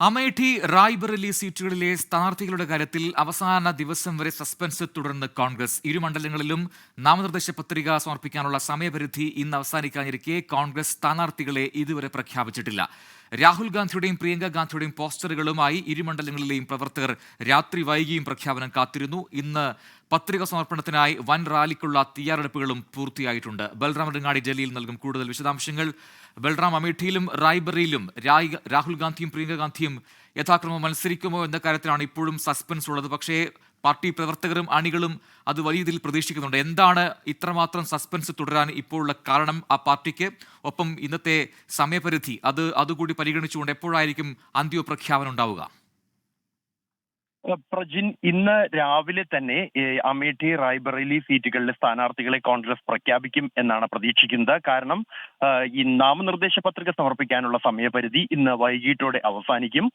അമേഠി റായ്ബറേലി സീറ്റുകളിലെ സ്ഥാനാർത്ഥികളുടെ കാര്യത്തിൽ അവസാന ദിവസം വരെ സസ്പെൻസ് തുടർന്ന് കോൺഗ്രസ്. ഇരു മണ്ഡലങ്ങളിലും നാമനിർദ്ദേശ പത്രിക സമർപ്പിക്കാനുള്ള സമയപരിധി ഇന്ന് അവസാനിക്കാനിരിക്കെ കോൺഗ്രസ് സ്ഥാനാർത്ഥികളെ ഇതുവരെ പ്രഖ്യാപിച്ചിട്ടില്ല. രാഹുൽ ഗാന്ധിയുടെയും പ്രിയങ്ക ഗാന്ധിയുടെയും പോസ്റ്ററുകളുമായി ഇരു മണ്ഡലങ്ങളിലെയും പ്രവർത്തകർ രാത്രി വൈകിയും പ്രഖ്യാപനം കാത്തിരുന്നു. ഇന്ന് പത്രിക സമർപ്പണത്തിനായി വൻ റാലിക്കുള്ള തയ്യാറെടുപ്പുകളും പൂർത്തിയായിട്ടുണ്ട്. ബൽറാം രംഗാടി ഡൽഹിയിൽ നൽകും കൂടുതൽ വിശദാംശങ്ങൾ. ബൽറാം, അമേഠിയിലും റായ്ബറേലിയിലും രാഹുൽ ഗാന്ധിയും പ്രിയങ്ക ഗാന്ധിയും യഥാക്രമം മത്സരിക്കുമോ എന്ന കാര്യത്തിലാണ് ഇപ്പോഴും സസ്പെൻസ് ഉള്ളത്. പക്ഷേ പാർട്ടി പ്രവർത്തകരും അണികളും അത് വലിയ രീതിയിൽ പ്രതീക്ഷിക്കുന്നുണ്ട്. എന്താണ് ഇത്രമാത്രം സസ്പെൻസ് തുടരാൻ ഇപ്പോഴുള്ള കാരണം ആ പാർട്ടിക്ക്? ഒപ്പം ഇന്നത്തെ സമയപരിധി അതുകൂടി പരിഗണിച്ചുകൊണ്ട് എപ്പോഴായിരിക്കും അന്തിമ പ്രഖ്യാപനം ഉണ്ടാവുക? പ്രജിൻ, ഇന്ന് രാവിലെ തന്നെ അമേഠി റായ്ബറേലി സീറ്റുകളിലെ സ്ഥാനാർത്ഥികളെ കോൺഗ്രസ് പ്രഖ്യാപിക്കും എന്നാണ് പ്രതീക്ഷിക്കുന്നത്. കാരണം ഈ നാമനിർദ്ദേശ പത്രിക സമർപ്പിക്കാനുള്ള സമയപരിധി ഇന്ന് വൈകിട്ടോടെ അവസാനിക്കും.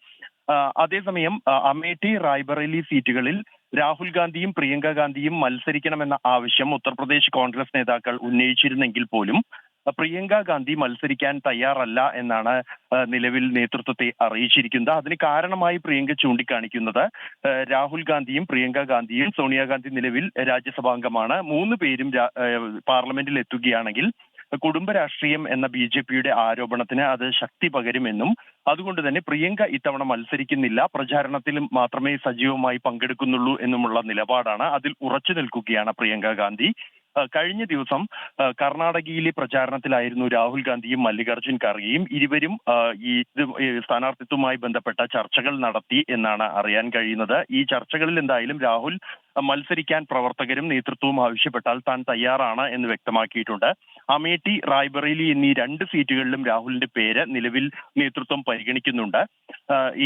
അതേസമയം അമേഠി റായ്ബറേലി സീറ്റുകളിൽ രാഹുൽ ഗാന്ധിയും പ്രിയങ്ക ഗാന്ധിയും മത്സരിക്കണമെന്ന ആവശ്യം ഉത്തർപ്രദേശ് കോൺഗ്രസ് നേതാക്കൾ ഉന്നയിച്ചിരുന്നെങ്കിൽ പോലും പ്രിയങ്ക ഗാന്ധി മത്സരിക്കാൻ തയ്യാറല്ല എന്നാണ് നിലവിൽ നേതൃത്വത്തെ അറിയിച്ചിരിക്കുന്നത്. അതിന് കാരണമായി പ്രിയങ്ക ചൂണ്ടിക്കാണിക്കുന്നത് രാഹുൽ ഗാന്ധിയും പ്രിയങ്ക ഗാന്ധിയും സോണിയാഗാന്ധി നിലവിൽ രാജ്യസഭാംഗമാണ്. 3 പേരും പാർലമെന്റിൽ എത്തുകയാണെങ്കിൽ കുടുംബ രാഷ്ട്രീയം എന്ന BJPയുടെ ആരോപണത്തിന് അത് ശക്തി പകരുമെന്നും അതുകൊണ്ട് തന്നെ പ്രിയങ്ക ഇത്തവണ മത്സരിക്കുന്നില്ല, പ്രചാരണത്തിലും മാത്രമേ സജീവമായി പങ്കെടുക്കുന്നുള്ളൂ എന്നുമുള്ള നിലപാടാണ്. അതിൽ ഉറച്ചു നിൽക്കുകയാണ് പ്രിയങ്ക ഗാന്ധി. കഴിഞ്ഞ ദിവസം കർണാടകയിലെ പ്രചാരണത്തിലായിരുന്നു രാഹുൽ ഗാന്ധിയും മല്ലികാർജുൻ ഖാർഗെയും. ഇരുവരും ഈ സ്ഥാനാർത്ഥിത്വവുമായി ബന്ധപ്പെട്ട ചർച്ചകൾ നടത്തി എന്നാണ് അറിയാൻ കഴിയുന്നത്. ഈ ചർച്ചകളിൽ എന്തായാലും രാഹുൽ മത്സരിക്കാൻ പ്രവർത്തകരും നേതൃത്വവും ആവശ്യപ്പെട്ടാൽ താൻ തയ്യാറാണ് എന്ന് വ്യക്തമാക്കിയിട്ടുണ്ട്. അമേഠി റായ്ബറേലി എന്നീ 2 സീറ്റുകളിലും രാഹുലിന്റെ പേര് നിലവിൽ നേതൃത്വം പരിഗണിക്കുന്നുണ്ട്.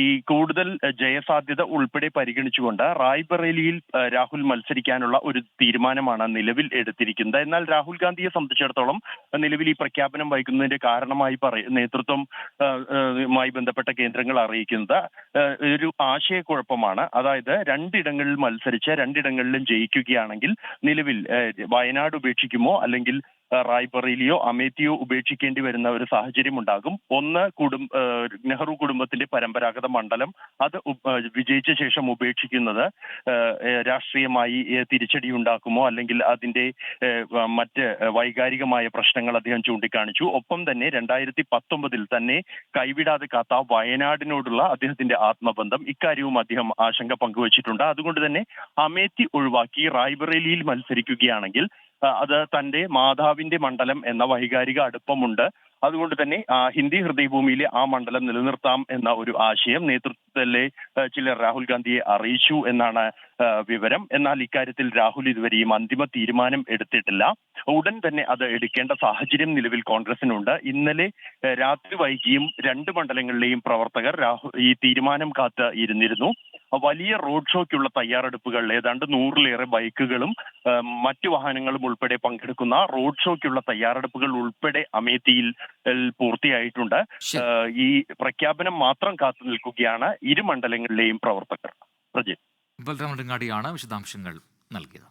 ഈ കൂടുതൽ ജയസാധ്യത ഉൾപ്പെടെ പരിഗണിച്ചുകൊണ്ട് റായ്ബറേലിയിൽ രാഹുൽ മത്സരിക്കാനുള്ള ഒരു തീരുമാനമാണ് നിലവിൽ എടുത്തിരിക്കുന്നത്. എന്നാൽ രാഹുൽ ഗാന്ധിയെ സംബന്ധിച്ചിടത്തോളം നിലവിൽ ഈ പ്രഖ്യാപനം വൈകുന്നതിന്റെ കാരണമായി നേതൃത്വം മായി ബന്ധപ്പെട്ട കേന്ദ്രങ്ങൾ അറിയിക്കുന്നത് ഒരു ആശയക്കുഴപ്പമാണ്. അതായത് 2 ഇടങ്ങളിൽ മത്സരിച്ച് 2 ഇടങ്ങളിലും ജയിക്കുകയാണെങ്കിൽ നിലവിൽ വയനാട് ഉപേക്ഷിക്കുമോ അല്ലെങ്കിൽ റായ്ബറേലിയോ അമേഠിയോ ഉപേക്ഷിക്കേണ്ടി വരുന്ന ഒരു സാഹചര്യം ഉണ്ടാകും. ഒന്ന് നെഹ്റു കുടുംബത്തിന്റെ പരമ്പരാഗത മണ്ഡലം അത് വിജയിച്ച ശേഷം ഉപേക്ഷിക്കുന്നത് രാഷ്ട്രീയമായി തിരിച്ചടി ഉണ്ടാക്കുമോ അല്ലെങ്കിൽ അതിന്റെ മറ്റ് വൈകാരികമായ പ്രശ്നങ്ങൾ അദ്ദേഹം ചൂണ്ടിക്കാണിച്ചു. ഒപ്പം തന്നെ 2019 തന്നെ കൈവിടാതെ കാത്ത വയനാടിനോടുള്ള അദ്ദേഹത്തിന്റെ ആത്മബന്ധം, ഇക്കാര്യവും അദ്ദേഹം ആശങ്ക പങ്കുവച്ചിട്ടുണ്ട്. അതുകൊണ്ട് തന്നെ അമേഠി ഒഴിവാക്കി റായ്ബറേലിയിൽ മത്സരിക്കുകയാണെങ്കിൽ അത് തന്റെ മാതാവിന്റെ മണ്ഡലം എന്ന വൈകാരിക അടുപ്പമുണ്ട്. അതുകൊണ്ട് തന്നെ ഹിന്ദി ഹൃദയഭൂമിയിലെ ആ മണ്ഡലം നിലനിർത്താം എന്ന ഒരു ആശയം നേതൃത്വത്തിലെ ചിലർ രാഹുൽ ഗാന്ധിയെ അറിയിച്ചു എന്നാണ് വിവരം. എന്നാൽ ഇക്കാര്യത്തിൽ രാഹുൽ ഇതുവരെയും അന്തിമ തീരുമാനം എടുത്തിട്ടില്ല. ഉടൻ തന്നെ അത് എടുക്കേണ്ട സാഹചര്യം നിലവിൽ കോൺഗ്രസിനുണ്ട്. ഇന്നലെ രാത്രി വൈകിയും 2 മണ്ഡലങ്ങളിലെയും പ്രവർത്തകർ ഈ തീരുമാനം കാത്ത് ഇരുന്നിരുന്നു. വലിയ റോഡ് ഷോയ്ക്കുള്ള തയ്യാറെടുപ്പുകൾ, ഏതാണ്ട് 100-ലേറെ ബൈക്കുകളും മറ്റു വാഹനങ്ങളും ഉൾപ്പെടെ പങ്കെടുക്കുന്ന റോഡ് ഷോയ്ക്കുള്ള തയ്യാറെടുപ്പുകൾ ഉൾപ്പെടെ അമേഠിയിൽ പൂർത്തിയായിട്ടുണ്ട്. ഈ പ്രഖ്യാപനം മാത്രം കാത്തു നിൽക്കുകയാണ് ഇരു മണ്ഡലങ്ങളിലെയും പ്രവർത്തകർ. ബൽറാം രംഗാടിയാണ് വിശദാംശങ്ങൾ നൽകിയത്.